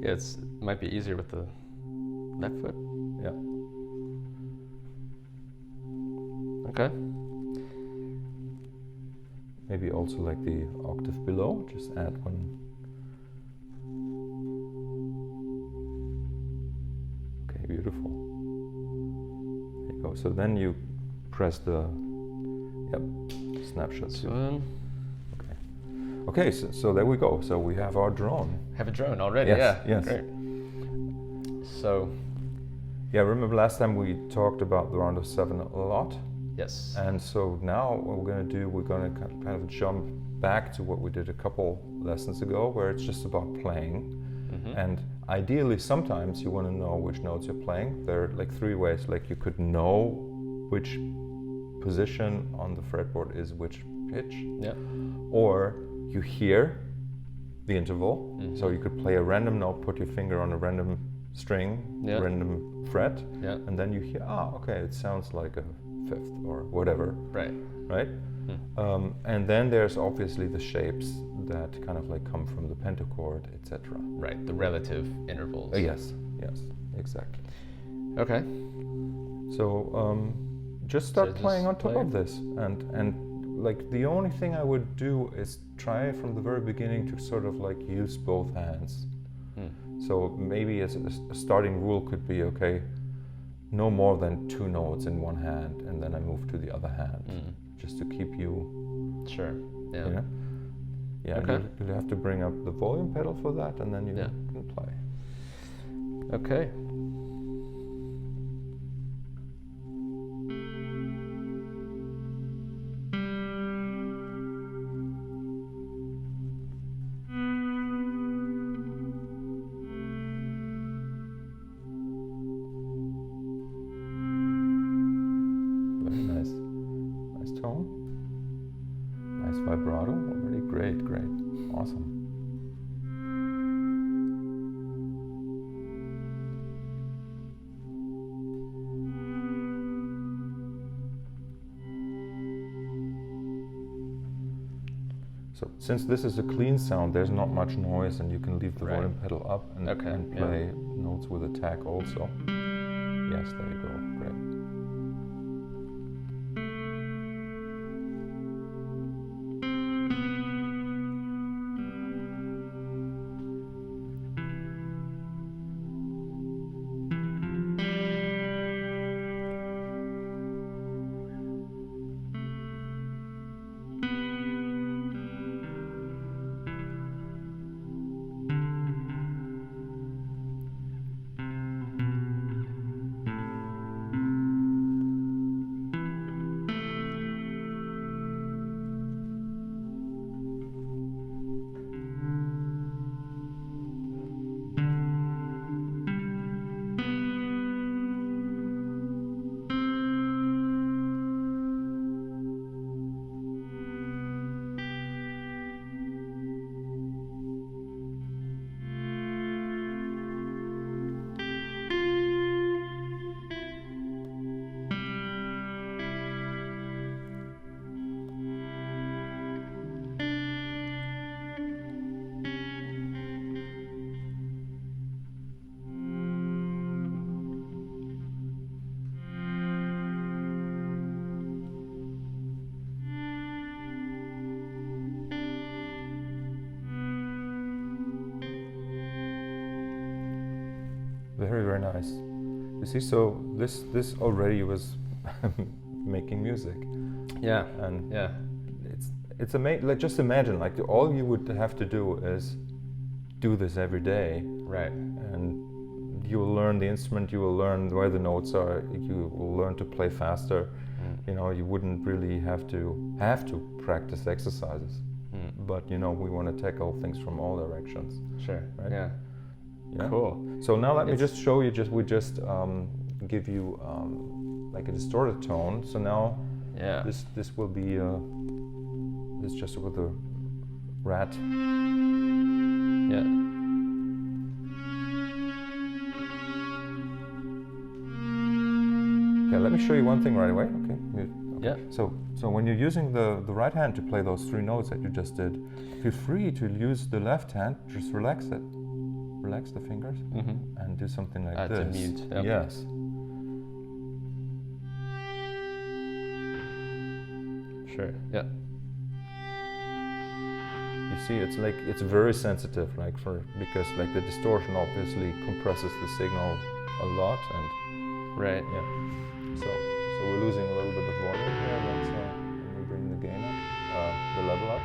Yeah, it might be easier with the left foot. Yeah. Okay. Maybe also like the octave below, just add one. Okay, beautiful. There you go. So then you press the snapshot too. Okay, so there we go. So we have our drone. Have a drone already, yes, yeah. Yes. Great. So. Yeah, remember last time we talked about the round of 7 a lot? Yes. And so now what we're going to do, we're going to kind of jump back to what we did a couple lessons ago, where it's just about playing. Mm-hmm. And ideally, sometimes you want to know which notes you're playing. There are like 3 ways. Like you could know which position on the fretboard is which pitch. Yeah. Or you hear the interval. Mm-hmm. So you could play a random note, put your finger on a random string, random fret, and then you hear, okay, it sounds like a 5th or whatever. Right. And then there's obviously the shapes that kind of like come from the pentachord, etc. Right, the relative intervals. Yes, exactly. Okay. So just start playing on top of this, and like the only thing I would do is try from the very beginning to sort of like use both hands. So maybe as a starting rule could be, okay, no more than 2 notes in one hand, and then I move to the other hand, just to keep you. Sure. Yeah. You know? Yeah. Okay. You have to bring up the volume pedal for that, and then you can play. Okay. Vibrato already. Great. Awesome. So since this is a clean sound, there's not much noise, and you can leave the volume pedal up and play notes with attack also. Yes, there you go. Great. Very nice. You see, so this already was making music. Yeah. And it's amazing. Like, just imagine, like, all you would have to do is do this every day. Right. And you will learn the instrument. You will learn where the notes are. You will learn to play faster. You know, you wouldn't really have to practice exercises. But you know, we want to tackle things from all directions. Sure. Right? Yeah. Yeah. Cool. So now let me just show you. We just give you like a distorted tone. So now this will be this just with the rat. Yeah. Okay, let me show you one thing right away. Okay. Yeah. So when you're using the right hand to play those 3 notes that you just did, feel free to use the left hand. Just relax it. relax the fingers, and do something like to this. mute. Yep. Yes. Sure. Yeah. You see, it's very sensitive, because the distortion obviously compresses the signal a lot, and right. Yeah. So we're losing a little bit of volume here. Let's let me bring the gain up, the level up.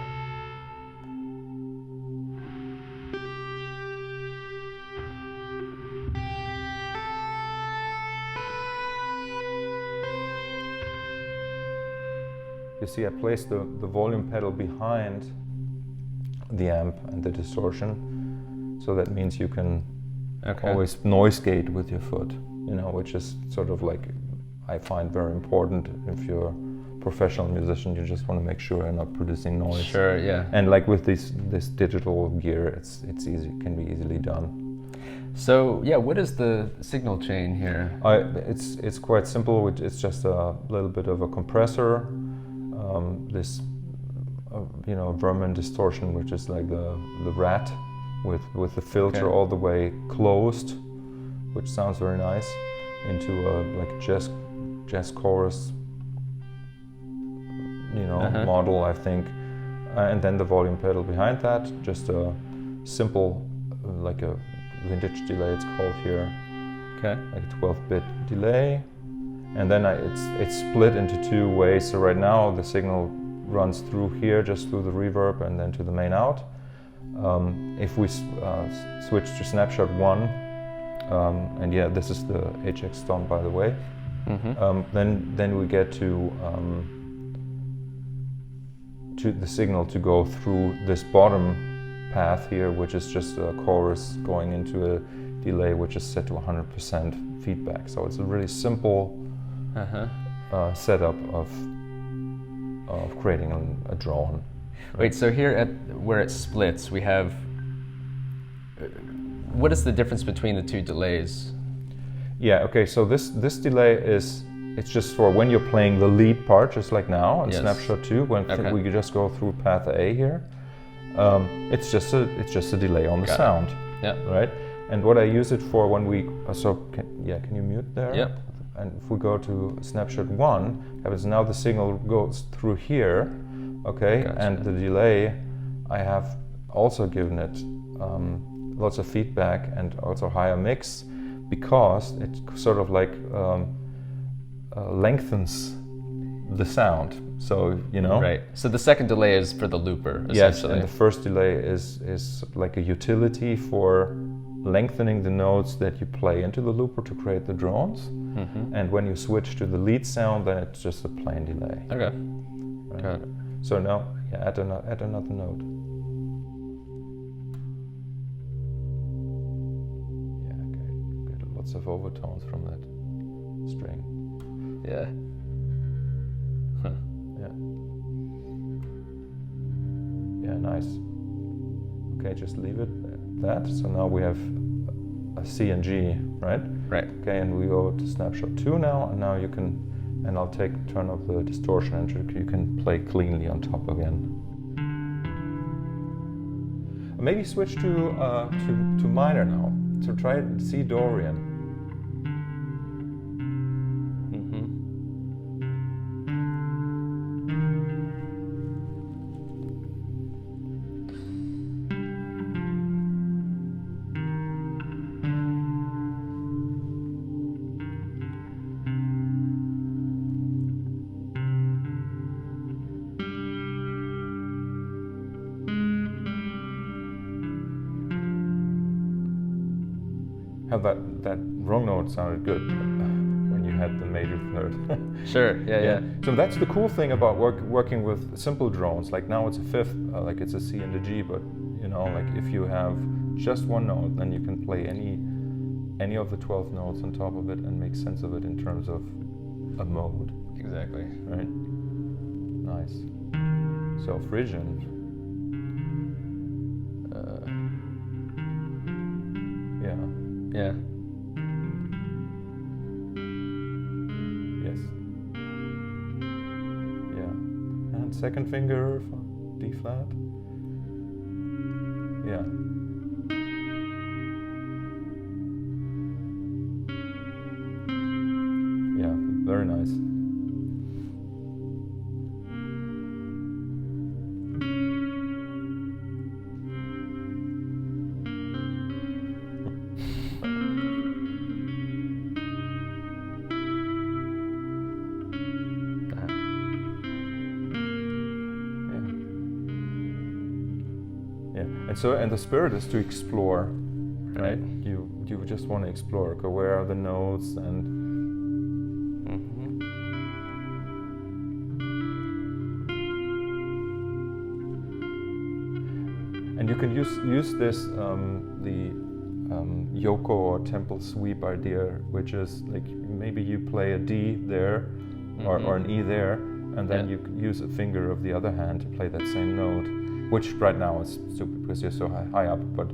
You see, I placed the volume pedal behind the amp and the distortion, so that means you can always noise gate with your foot, which is sort of I find very important. If you're a professional musician, you just want to make sure you're not producing noise. Sure, yeah. And with this digital gear, it's easy, can be easily done. So yeah, what is the signal chain here? It's quite simple. It's just a little bit of a compressor. This Vermin distortion, which is like the rat with the filter all the way closed, which sounds very nice, into a jazz chorus model, I think, and then the volume pedal behind that, just a simple like a vintage delay, it's called here, like a 12-bit delay. And then it's split into two ways. So right now the signal runs through here, just through the reverb, and then to the main out. If we switch to snapshot 1, and yeah, this is the HX stomp, by the way, then we get to the signal to go through this bottom path here, which is just a chorus going into a delay which is set to 100% feedback. So it's a really simple setup of creating a drone. Right? Wait, so here at where it splits, we have. What is the difference between the two delays? Yeah. Okay. So this delay it's just for when you're playing the lead part, just like now in snapshot 2. When we just go through path A here, it's just a delay on the sound. Yeah. Right. And what I use it for when we can you mute there? Yep. And if we go to snapshot 1, happens now the signal goes through here, and the delay, I have also given it lots of feedback and also higher mix, because it sort of lengthens the sound. So Right. So the second delay is for the looper, essentially. Yes, and the first delay is like a utility for lengthening the notes that you play into the looper to create the drones. And when you switch to the lead sound, then it's just a plain delay. Okay. Right? Got it. So now, add another note. Yeah, okay. Get lots of overtones from that string. Yeah. Yeah, nice. Okay, just leave it at that. So now we have a C and G, right? Right. Okay, and we go to snapshot 2 now, and now you can, and I'll turn off the distortion, and you can play cleanly on top again. Maybe switch to minor now. So try C Dorian. How that wrong note sounded good when you had the major third. Sure. Yeah. So that's the cool thing about working with simple drones. Like now it's a fifth, like it's a C and a G, but like if you have just one note, then you can play any of the 12 notes on top of it and make sense of it in terms of a mode. Exactly. Right. Nice. So Phrygian. Yeah. Yes. Yeah. And second finger for D flat. Yeah. Yeah, and the spirit is to explore, right? You just want to explore. Go, where are the notes and. And you can use this Yoko or temple sweep idea, which is like maybe you play a D there, or an E there, and then you use a finger of the other hand to play that same note, which right now is stupid because you're so high up, but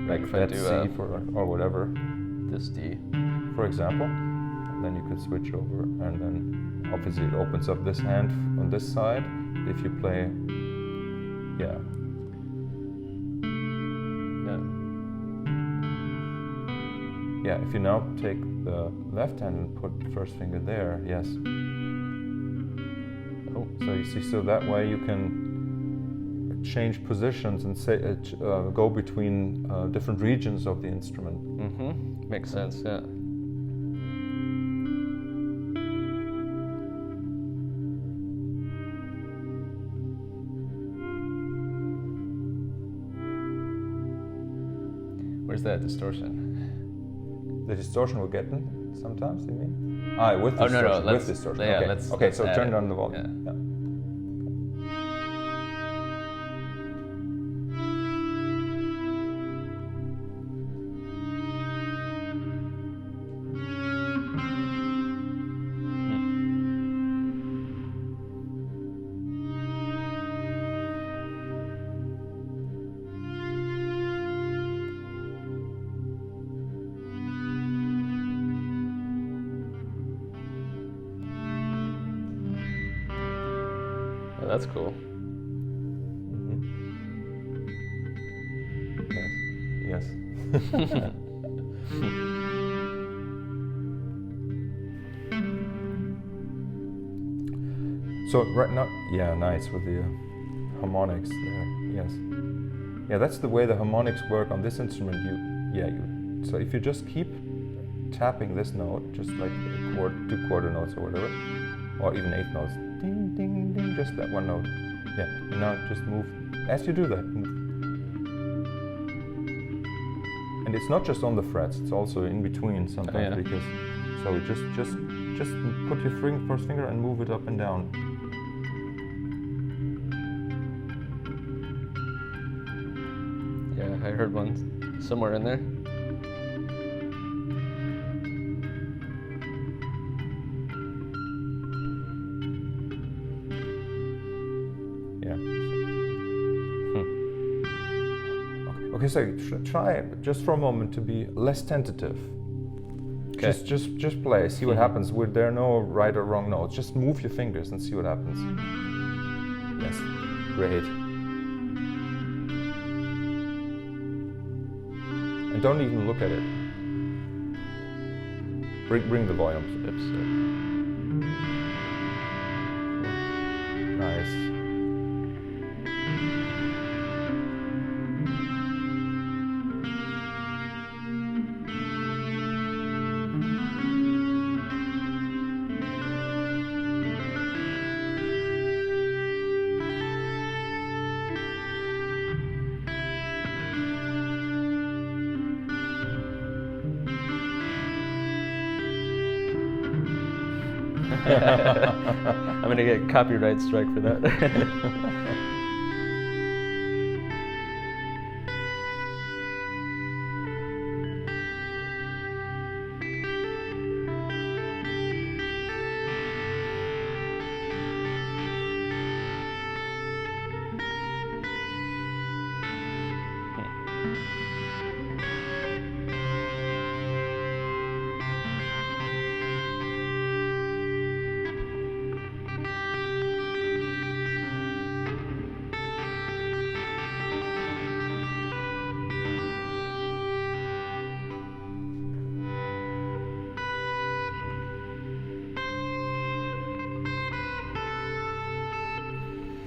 like if that I do C or whatever, this D, for example, and then you could switch over, and then obviously it opens up this hand on this side. If you play, yeah. Yeah, if you now take the left hand and put the first finger there, yes. Oh, so you see, so that way you can change positions and say go between different regions of the instrument. Makes sense, yeah. Where's that distortion? The distortion we're getting sometimes, you mean? With distortion. Oh, no, with distortion. Yeah, okay. Okay, so turn down the volume. Yeah. Oh, that's cool. Yes. So right now, yeah, nice with the harmonics there. Yes. Yeah, that's the way the harmonics work on this instrument. So if you just keep tapping this note, just like two quarter notes or whatever, or even eighth notes, ding, ding, ding, just that one note. Yeah, and now just move, as you do that, move. And it's not just on the frets, it's also in between sometimes, because, so just put your first finger and move it up and down. Yeah, I heard one somewhere in there. Okay, so try just for a moment to be less tentative. Okay. Just play, see what happens. There are no right or wrong notes. Just move your fingers and see what happens. Yes, great. And don't even look at it. Bring the volume. Nice. I'm gonna get a copyright strike for that.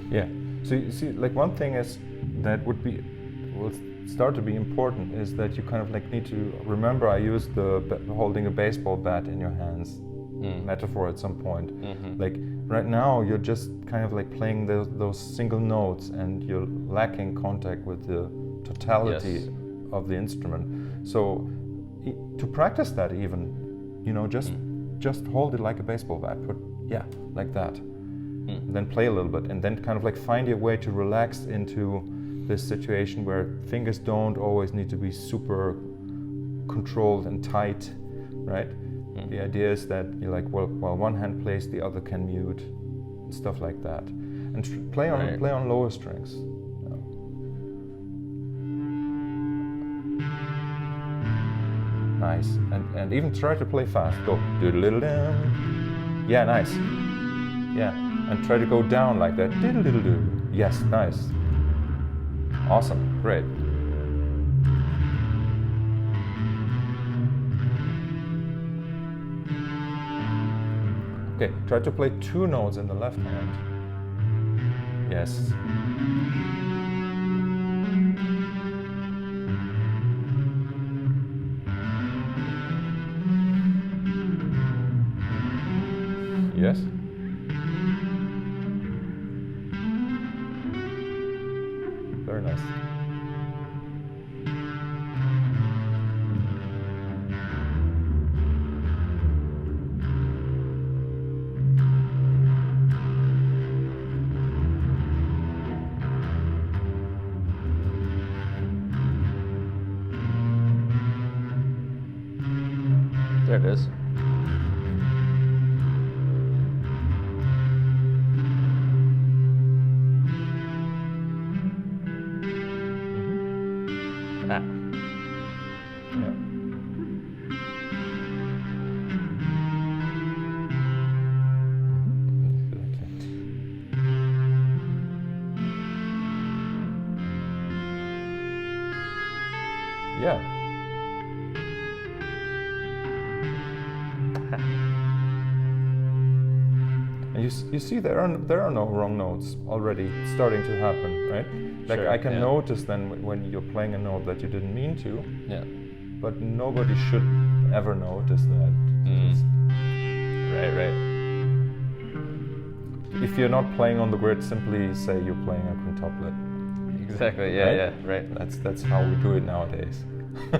Yeah. So you see, like one thing is that will start to be important is that you kind of like need to remember. I used the holding a baseball bat in your hands. metaphor at some point. Like right now, you're just kind of like playing those single notes, and you're lacking contact with the totality of the instrument. So to practice that, even, you know, just hold it like a baseball bat. Like that. And then play a little bit, and then kind of like find your way to relax into this situation where fingers don't always need to be super controlled and tight, right? The idea is that you're like, well, while one hand plays, the other can mute, and stuff like that, and play on lower strings. Nice, and even try to play fast. Go doodle-diddle-dum. Yeah, nice. Yeah, and try to go down like that. Diddle-diddle-doo. Yes, nice. Awesome, great. Okay, try to play 2 notes in the left hand. Yes. Yes. Very nice. There it is. Ah. Yeah. Yeah. And you see there are no wrong notes already starting to happen, right? Like Sure, I can notice then when you're playing a note that you didn't mean to. Yeah. But nobody should ever notice that. Right. If you're not playing on the grid, simply say you're playing a quintuplet. Exactly. Right. That's how we do it nowadays.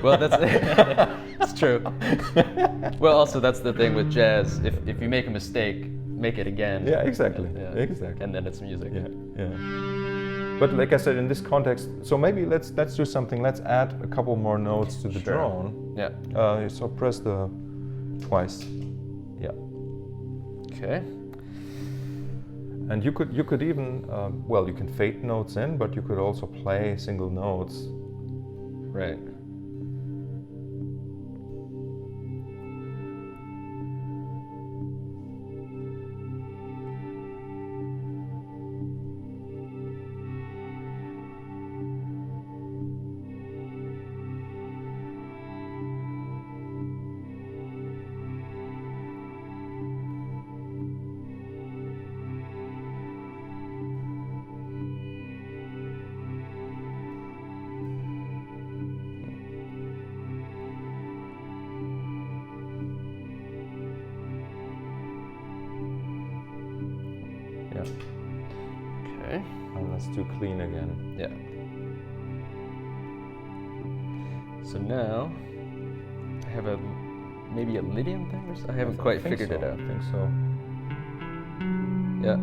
Well, that's true. Well, also that's the thing with jazz. If you make a mistake, make it again. Yeah, exactly. Exactly. And then it's music. Yeah. But like I said, in this context, so maybe let's do something. Let's add a couple more notes to the drone. Yeah. So press the twice. Yeah. Okay. And you could even you can fade notes in, but you could also play single notes. Right. Okay. And let's do clean again. Yeah. So now I have maybe a Lydian thing or something? I haven't quite figured it out. I think so. Yeah.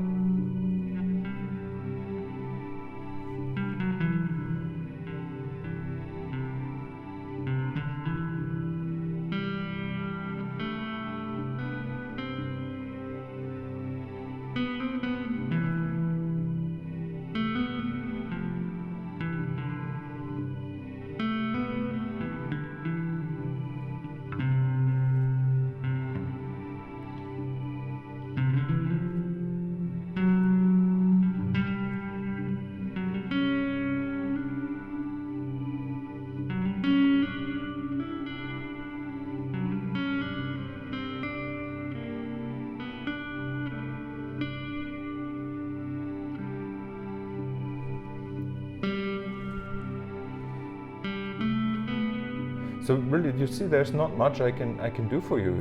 So really, you see, there's not much I can do for you.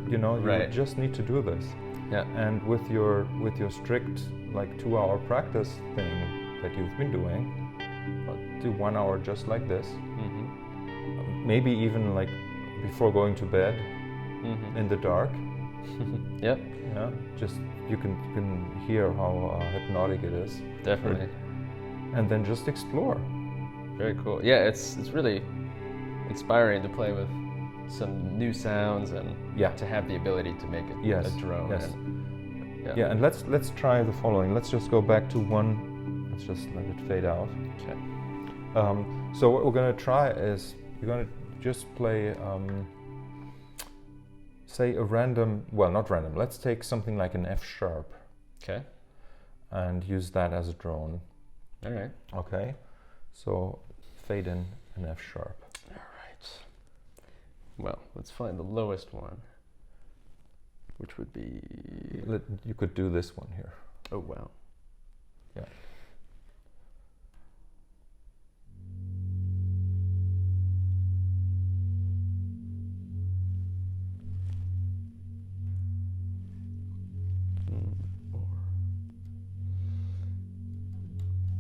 You know, you Right. just need to do this. Yeah. And with your strict like 2-hour practice thing that you've been doing, do 1 hour just like this. Mm-hmm. Maybe even like before going to bed, in the dark. Yep. Yeah. Just you can hear how hypnotic it is. Definitely. And then just explore. Very cool. Yeah, it's really inspiring to play with some new sounds and to have the ability to make it a drone. Yes. And, and let's try the following. Let's just go back to one. Let's just let it fade out. Okay. So what we're gonna try is you're gonna just play, say a random. Well, not random. Let's take something like an F sharp. Okay. And use that as a drone. All right. Okay. So fade in an F sharp. All right. Well, let's find the lowest one, which would be... You could do this one here. Oh, wow. Yeah.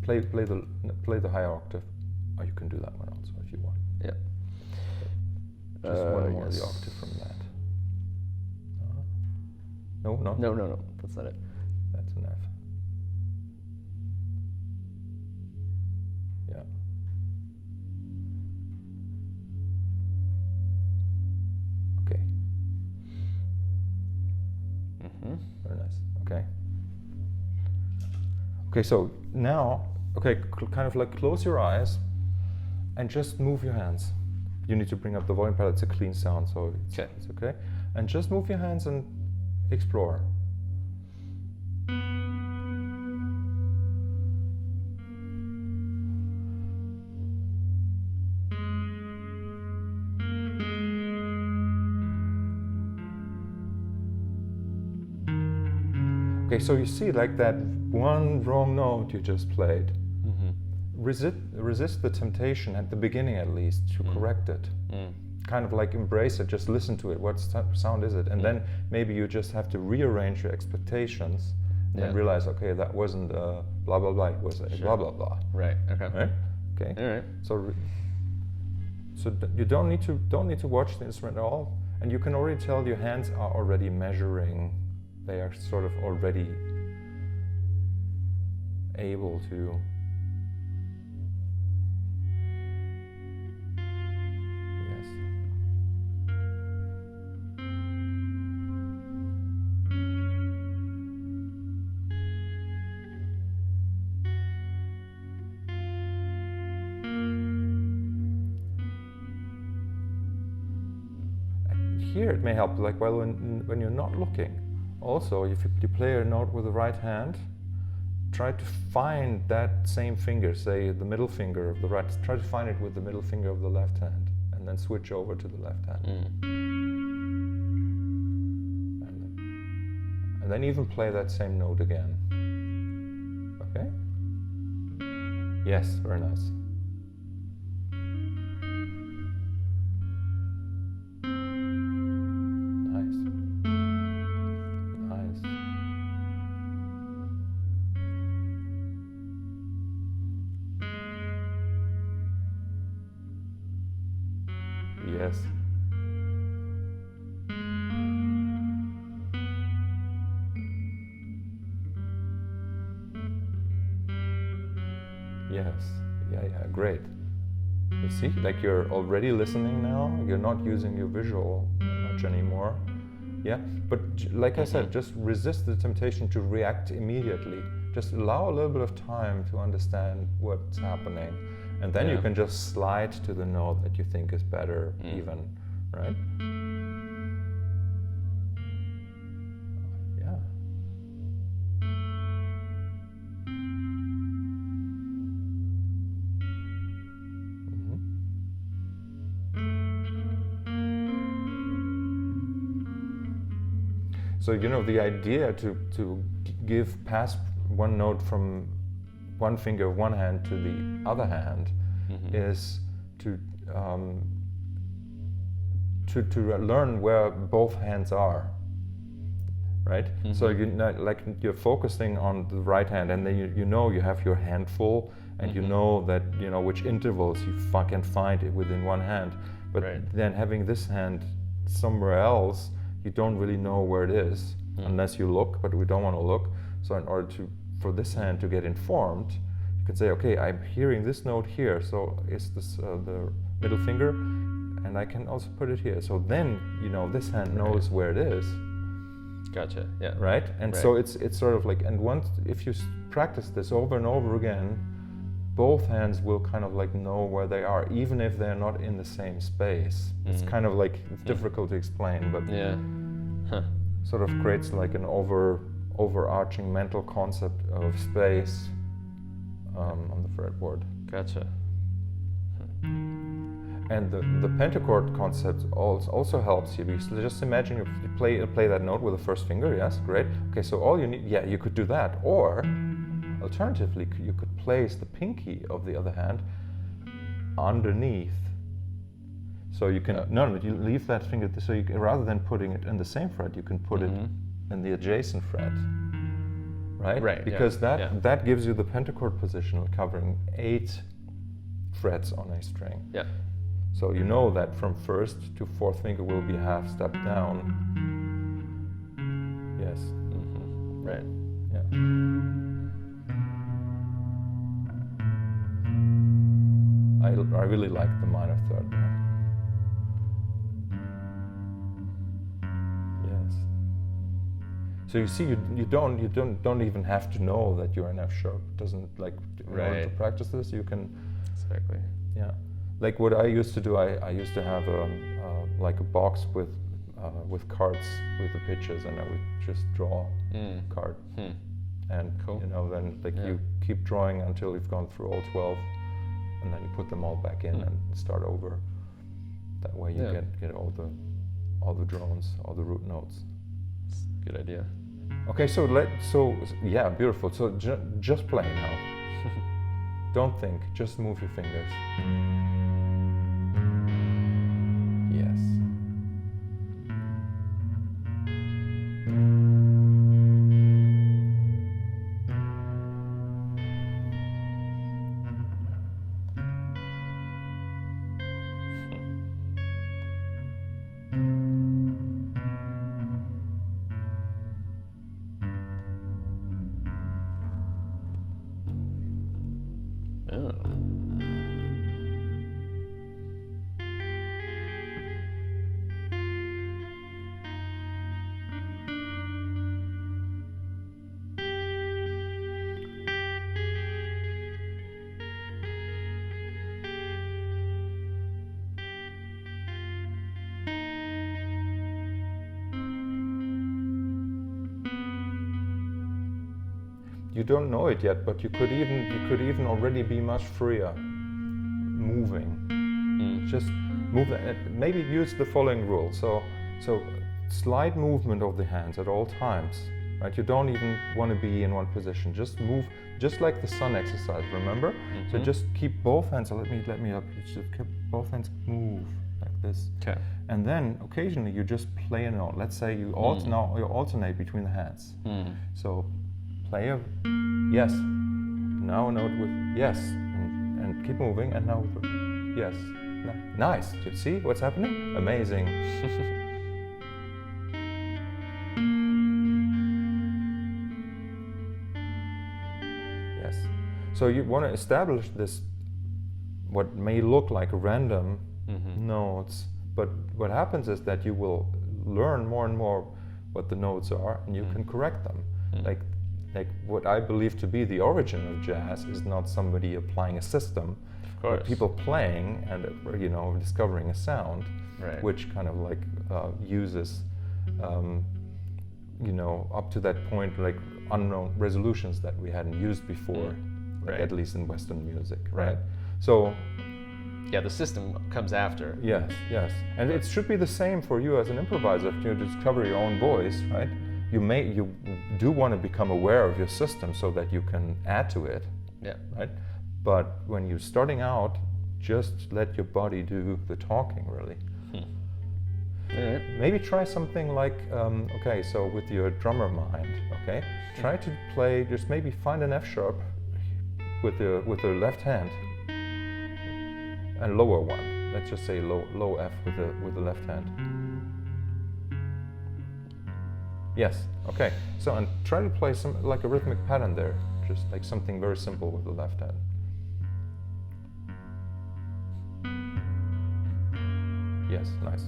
Play the higher octave, or you can do that one also if you want. Yeah. Just one more the octave from that. No, that's not it. That's an F. Yeah. Okay. Very nice. Okay. Okay, so now, kind of like close your eyes and just move your hands. You need to bring up the volume pedal. It's a clean sound, so it's okay. And just move your hands and explore. Okay, so you see like that one wrong note you just played. Resist the temptation at the beginning at least to correct it. Kind of like embrace it, just listen to it. What sound is it? And then maybe you just have to rearrange your expectations and realize, okay, that wasn't blah blah blah, it was a blah blah blah. Right. Okay. Right? Okay. All right. So you don't need to watch the instrument at all, and you can already tell your hands are already measuring. They are sort of already able to. Yes. Here it may help, like when you're not looking. Also, if you play a note with the right hand, try to find that same finger, say the middle finger of the right, try to find it with the middle finger of the left hand, and then switch over to the left hand. And then even play that same note again. Okay? Yes, very nice. Yes. Yes. Yeah, great. You see, like you're already listening now, you're not using your visual much anymore. Yeah, but like I said, just resist the temptation to react immediately. Just allow a little bit of time to understand what's happening. And then you can just slide to the note that you think is better, even, right? Yeah. So, you know, the idea to pass one note from one finger of one hand to the other hand is to to learn where both hands are. Right? Mm-hmm. So you're focusing on the right hand, and then you know you have your hand full, and mm-hmm. you know that which intervals you can find it within one hand. But then having this hand somewhere else, you don't really know where it is unless you look. But we don't want to look. So in order for this hand to get informed, you can say, okay, I'm hearing this note here. So is this the middle finger? And I can also put it here. So then this hand knows where it is. Gotcha. Yeah. Right. And so it's sort of like, and once if you practice this over and over again, both hands will kind of like know where they are, even if they're not in the same space. It's kind of like it's difficult to explain, but sort of creates like an overarching mental concept of space on the fretboard. Gotcha. And the pentachord concept also helps you, because just imagine you play that note with the first finger. Yes, great. Okay, so all you need, you could do that, or alternatively, you could place the pinky of the other hand underneath. So you can you leave that finger. So rather than putting it in the same fret, you can put it in the adjacent fret. Right. Right. Because that gives you the pentachord position, covering 8 frets on a string. Yeah. So you know that from first to fourth finger will be a half step down. Yes. Mm-hmm. Right. Yeah. I really like the minor third there. Yes. So you see, you don't even have to know that you're in F sharp. It doesn't in order to practice this, you can. Exactly. Yeah. Like what I used to do, I used to have a box with cards with the pitches, and I would just draw a card. And cool. Then you keep drawing until you've gone through all 12, and then you put them all back in and start over. That way you get all the drones, all the root notes. That's a good idea. Okay, so beautiful. So just play now. Don't think, just move your fingers. Yes. You don't know it yet, but you could even already be much freer moving. Just move. Maybe use the following rule. So slight movement of the hands at all times. Right? You don't even want to be in one position. Just move, just like the sun exercise. Remember? So just keep both hands. So let me up. Just keep both hands move like this. Okay. And then occasionally you just play a note. Let's say you alternate between the hands. So. Play a yes, now a note with yes, and keep moving, and now with yes. Nice. Do you see what's happening? Amazing. Yes. So you want to establish this, what may look like random notes, but what happens is that you will learn more and more what the notes are, and you can correct them. Like what I believe to be the origin of jazz is not somebody applying a system, but people playing and discovering a sound, which kind of like uses up to that point like unknown resolutions that we hadn't used before, at least in Western music, right? So the system comes after. Yes, and it should be the same for you as an improviser. If you discover your own voice, right? You do want to become aware of your system so that you can add to it, right? But when you're starting out, just let your body do the talking, really. All right. Maybe try something like, okay, so with your drummer mind, okay, try to play, just maybe find an F sharp with the left hand and lower one. Let's just say low F with the left hand. Yes, okay. So and try to play some like a rhythmic pattern there, just like something very simple with the left hand. Yes, nice.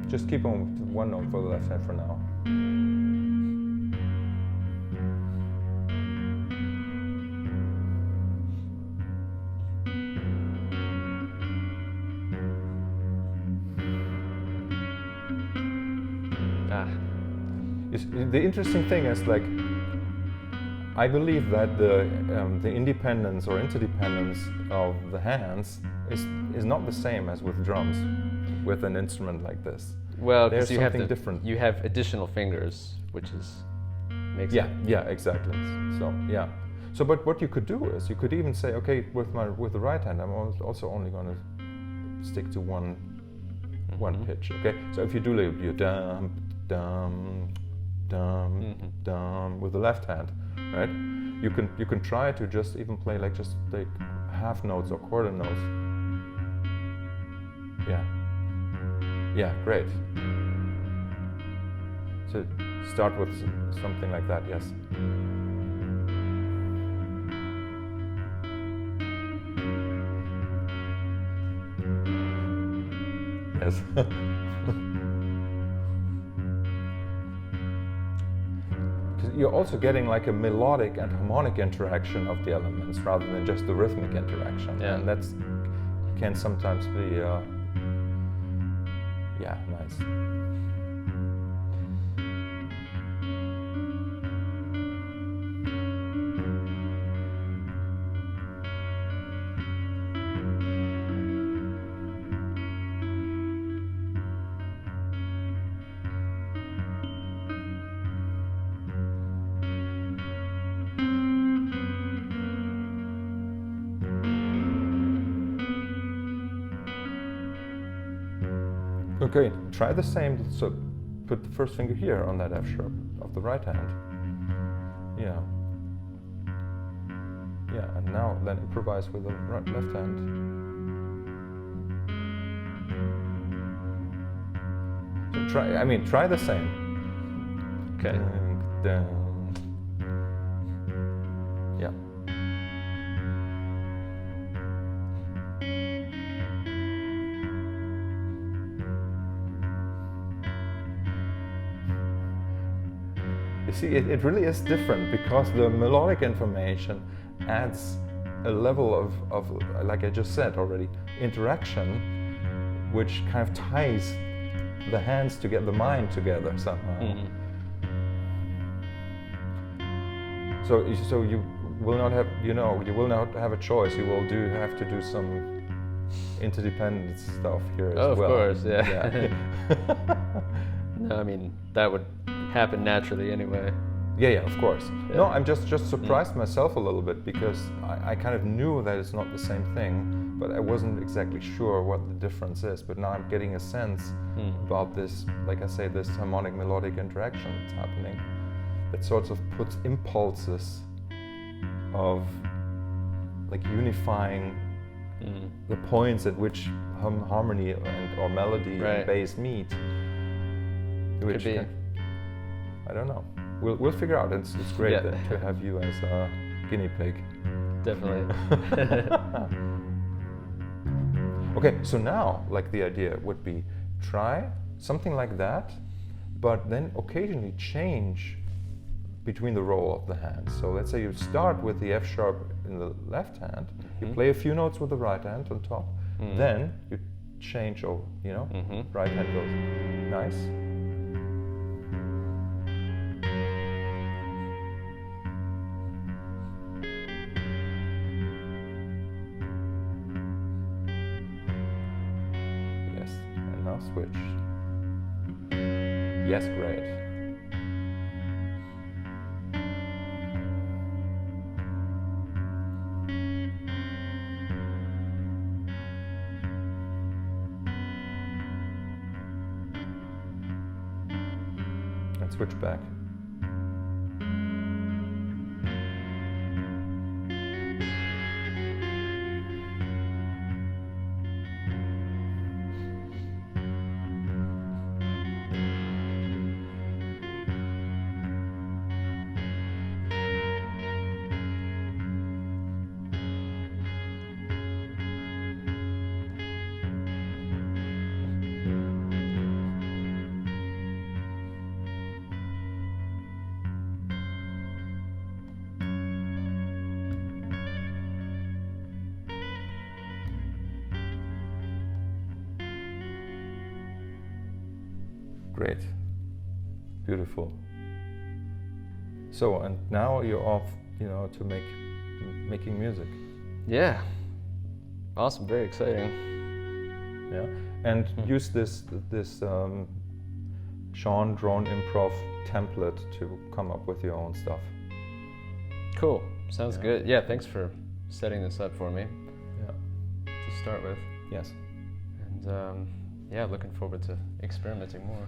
Just keep on with one note for the left hand for now. The interesting thing is, like, I believe that the independence or interdependence of the hands is not the same as with drums, with an instrument like this. Well, there's you something different. You have additional fingers, which makes it. Yeah, exactly. So yeah. So, but what you could do is you could even say, okay, with the right hand, I'm also only going to stick to one pitch. Okay. So if you do like your dum dum dum dum with the left hand, right? You can try to just even play like just like half notes or quarter notes. Yeah, great. So start with something like that. Yes. Yes. You're also getting like a melodic and harmonic interaction of the elements rather than just the rhythmic interaction. Yeah. And that's can sometimes be nice. Okay, try the same. So put the first finger here on that F sharp of the right hand. Yeah, and now then improvise with the left hand. So try the same. Okay. Down. Yeah. You see, it really is different because the melodic information adds a level of, like I just said already, interaction, which kind of ties the hands together, the mind together somehow. So you will not have, you will not have a choice. You will have to do some interdependent stuff here as well. Of course, yeah. No, I mean that would happen naturally anyway. Yeah, of course. Yeah. No, I'm just surprised myself a little bit because I kind of knew that it's not the same thing, but I wasn't exactly sure what the difference is. But now I'm getting a sense about this, like I say, this harmonic melodic interaction that's happening. That sort of puts impulses of like unifying the points at which harmony or melody and bass meet. Which I don't know. We'll figure out. It's great to have you as a guinea pig. Definitely. Okay, so now like the idea would be try something like that, but then occasionally change between the roll of the hands. So let's say you start with the F sharp in the left hand, you play a few notes with the right hand on top, then you change over, right hand goes nice. Yes, and now switch. Yes, great. And switch back. Great. Beautiful. So, and now you're off, to making music. Yeah. Awesome. Very exciting. Yeah. And use this Shawn Drone Improv template to come up with your own stuff. Cool. Sounds good. Yeah. Thanks for setting this up for me. Yeah. To start with. Yes. And yeah, looking forward to experimenting more.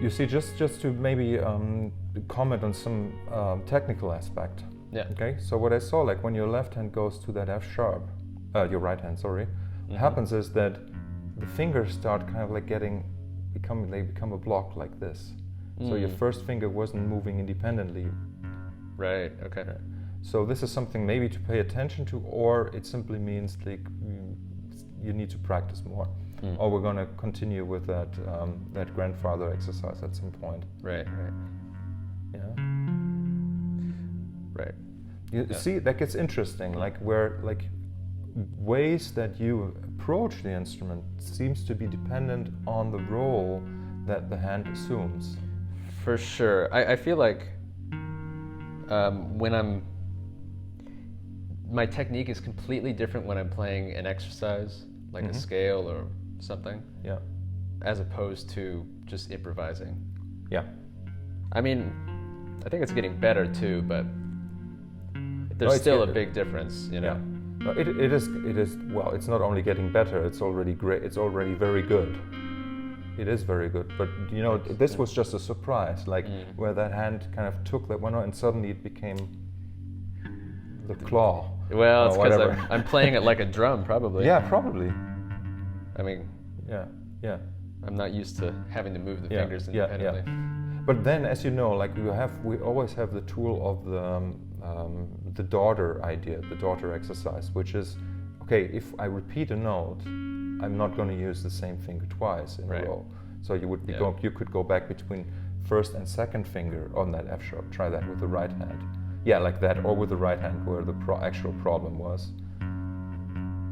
You see, just to maybe comment on some technical aspect. Yeah. Okay. So what I saw, like when your left hand goes to that F sharp, your right hand, sorry, what happens is that the fingers start kind of like they become a block like this. So your first finger wasn't moving independently. Right. Okay. So this is something maybe to pay attention to, or it simply means like you need to practice more. Or we're going to continue with that grandfather exercise at some point. Right. Yeah. Right. You see, that gets interesting. Like ways that you approach the instrument seems to be dependent on the role that the hand assumes. For sure. I feel like when my technique is completely different when I'm playing an exercise, like a scale or something. Yeah. As opposed to just improvising. Yeah. I mean, I think it's getting better too, but there's still a big difference, Yeah. No, it is. Well, it's not only getting better; it's already great. It's already very good. It is very good. But this was just a surprise, like where that hand kind of took that one and suddenly it became the claw. Well, it's because I'm playing it like a drum, probably. Yeah, probably. I mean. Yeah. I'm not used to having to move the fingers independently. Yeah. But then, as you know, like we always have the tool of the daughter idea, the daughter exercise, which is, okay, if I repeat a note, I'm not going to use the same finger twice in a row. So you would you could go back between first and second finger on that F sharp. Try that with the right hand. Yeah, like that, or with the right hand where the actual problem was.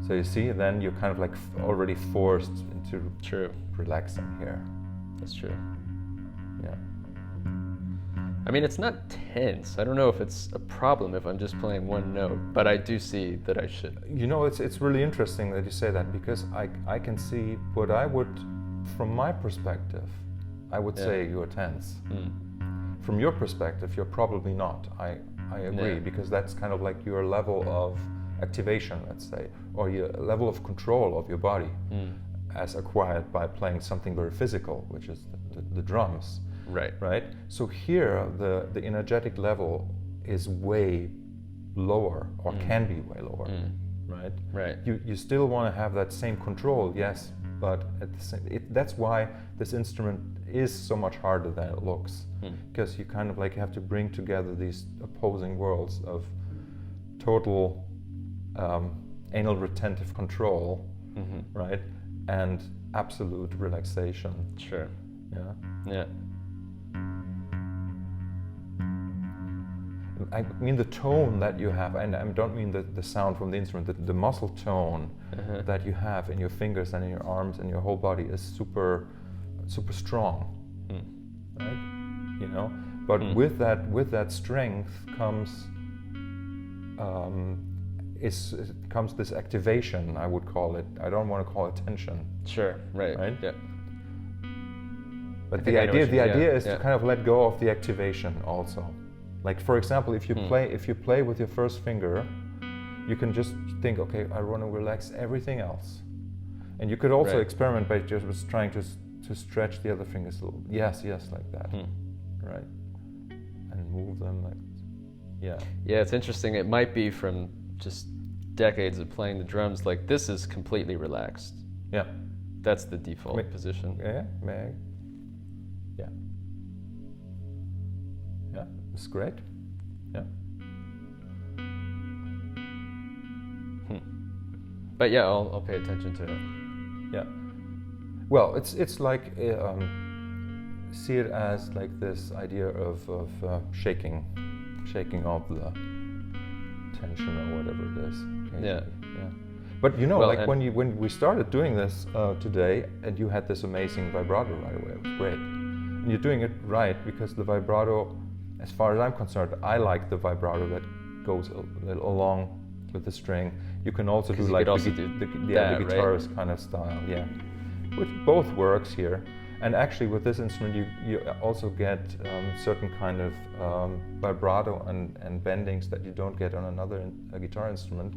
So you see, then you're kind of like already forced into relaxing here. That's true. Yeah. I mean, it's not tense. I don't know if it's a problem if I'm just playing one note, but I do see that I should. It's really interesting that you say that, because I can see what I would, from my perspective, I would say you're tense. From your perspective, you're probably not. I agree, because that's kind of like your level of activation, let's say, or your level of control of your body as acquired by playing something very physical, which is the drums. Right. So here, the energetic level is way lower, or can be way lower. Right. You still want to have that same control, yes, but at the same, that's why this instrument is so much harder than it looks, because you kind of like have to bring together these opposing worlds of total anal retentive control, right, and absolute relaxation. Sure. Yeah. I mean the tone that you have, and I don't mean the sound from the instrument, the muscle tone that you have in your fingers and in your arms and your whole body is super strong, right? But with that strength comes comes this activation, I would call it. I don't want to call it tension. Sure. Right. Yeah. But the idea is to kind of let go of the activation also. Like for example, if you play with your first finger, you can just think, okay, I want to relax everything else. And you could also experiment by just trying to stretch the other fingers a little. Yes, like that. Right. And move them like, yeah. Yeah, it's interesting. It might be from just decades of playing the drums. Like this is completely relaxed. Yeah. That's the default position. Yeah, yeah. Yeah, it's great. Yeah. But yeah, I'll pay attention to it. Yeah. Well, it's like see it as like this idea of shaking off the tension or whatever it is. Okay. Yeah. Yeah. But you know, like when we started doing this today, and you had this amazing vibrato right away, it was great. And you're doing it right because the vibrato, as far as I'm concerned, I like the vibrato that goes a little along with the string. You can also do like the guitarist kind of style, yeah. Which both works here. And actually with this instrument you also get certain kind of vibrato and bendings that you don't get on another guitar instrument.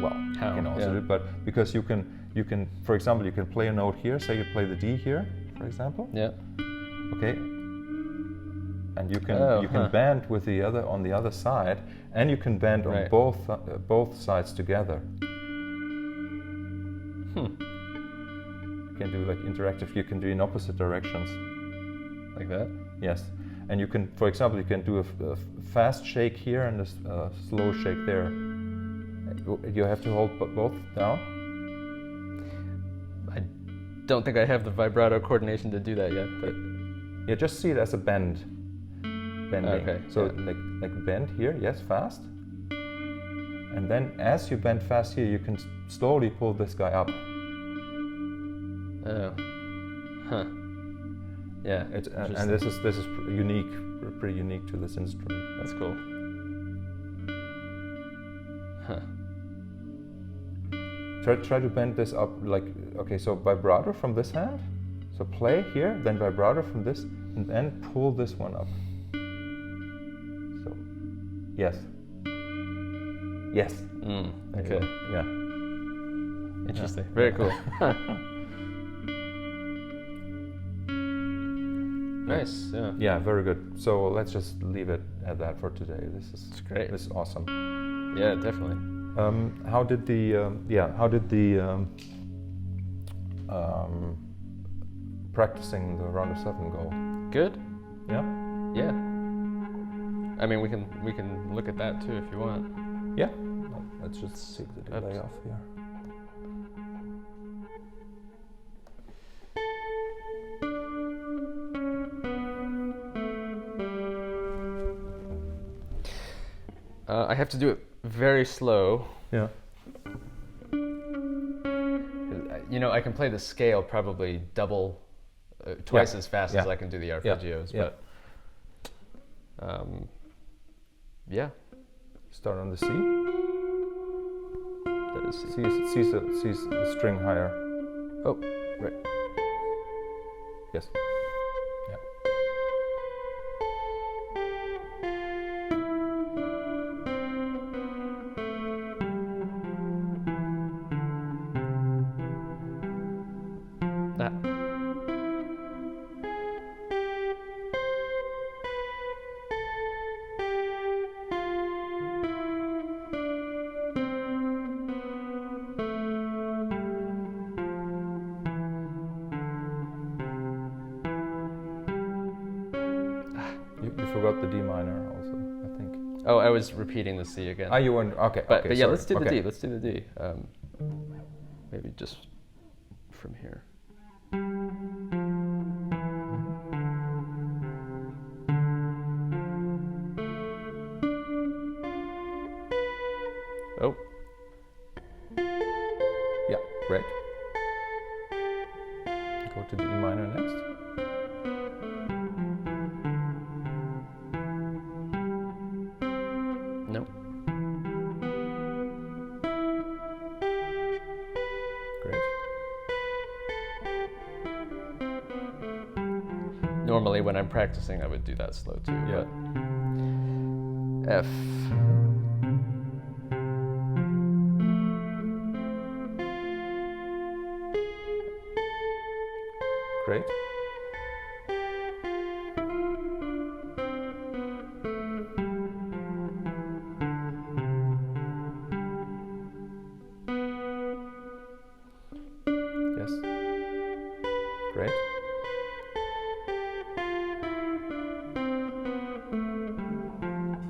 Well, you can also do it, but because you can, for example, you can play a note here, say you play the D here, for example. Yeah. Okay. And you can bend with the other on the other side, and you can bend on both sides together. You can do like interactive. You can do in opposite directions, like that. Yes, and you can, for example, you can do a fast shake here and a slow shake there. You have to hold both down. I don't think I have the vibrato coordination to do that yet, but yeah, just see it as a bending. Okay. So like bend here, yes, fast. And then as you bend fast here, you can slowly pull this guy up. Oh. Huh. Yeah. And this is unique, pretty unique to this instrument. That's cool. Huh. Try to bend this up like, okay, so vibrato from this hand. So play here, then vibrato from this, and then pull this one up. So, yes. Yes. Okay. Yeah. Interesting. Yeah. Very cool. Nice. Yeah. Yeah. Very good. So let's just leave it at that for today. It's great. This is awesome. Yeah, definitely. How did the practicing the round of 7 go? Good. Yeah. Yeah. I mean, we can look at that too if you want. Yeah. Let's just take the delay off here. I have to do it very slow. Yeah. You know, I can play the scale probably twice as fast as I can do the arpeggios. Yeah. But yeah. Start on the C. That is C is the string higher. Oh, right. Yes. Yeah. You forgot the D minor also, I think. Oh, I was repeating the C again. Ah, you weren't. Okay. But yeah, sorry. let's do the D. Let's do the D. Maybe just from here. Oh. Yeah, great. Go to the E minor next. No. Great. normally when I'm practicing, I would do that slow too. Yeah. But F. Great. Yes. Great.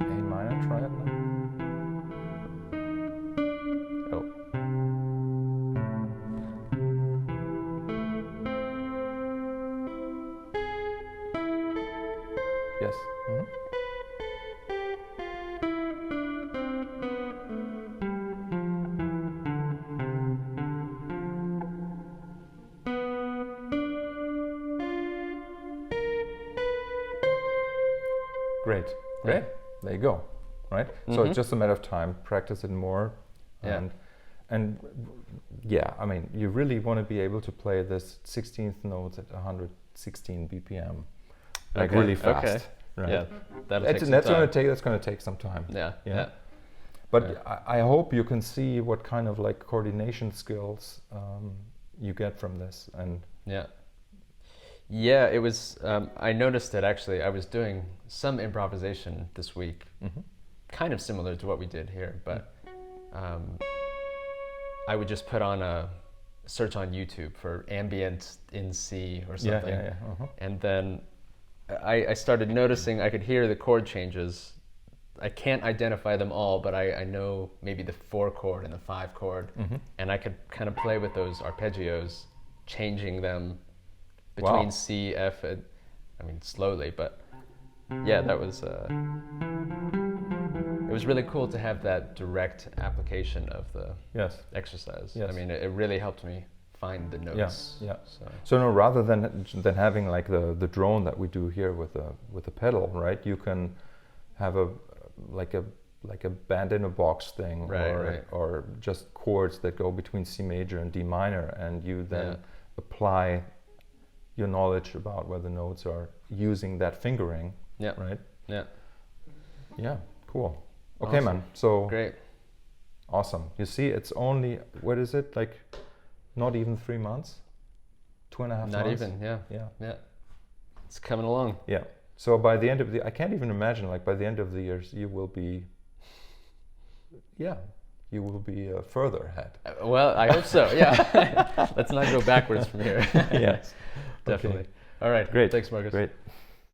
A minor, try it now. Oh. Yes. Mhm. Great. Great. There you go. Right? So it's just a matter of time. Practice it more. And yeah, I mean, you really want to be able to play this 16th notes at 116 BPM. Like really fast. Okay. Right? Yeah. That's going to take some time. Yeah. But I hope you can see what kind of like coordination skills you get from this. And yeah, it was. I noticed it actually. I was doing some improvisation this week, kind of similar to what we did here, but I would just put on a search on YouTube for ambient in C or something, and then I started noticing I could hear the chord changes. I can't identify them all, but I know maybe the 4 chord and the 5 chord, and I could kind of play with those arpeggios, changing them between C, F, and, I mean slowly, but yeah, that was it was really cool to have that direct application of the exercise. I mean, it really helped me find the notes. So no, rather than having like the drone that we do here with the pedal, right? You can have a band in a box thing, or just chords that go between C major and D minor, and you then apply your knowledge about where the notes are using that fingering. Right? Yeah, cool. Okay, awesome. man. So great. Awesome. You see, it's only, what is it, like not even 3 months? 2.5 months? Not even, yeah. It's coming along. Yeah. So by the end of I can't even imagine, like by the end of the years, you will be further ahead. Well, I hope so, yeah. Let's not go backwards from here. Yes. Definitely. Okay. All right. Great. Thanks, Markus. Great.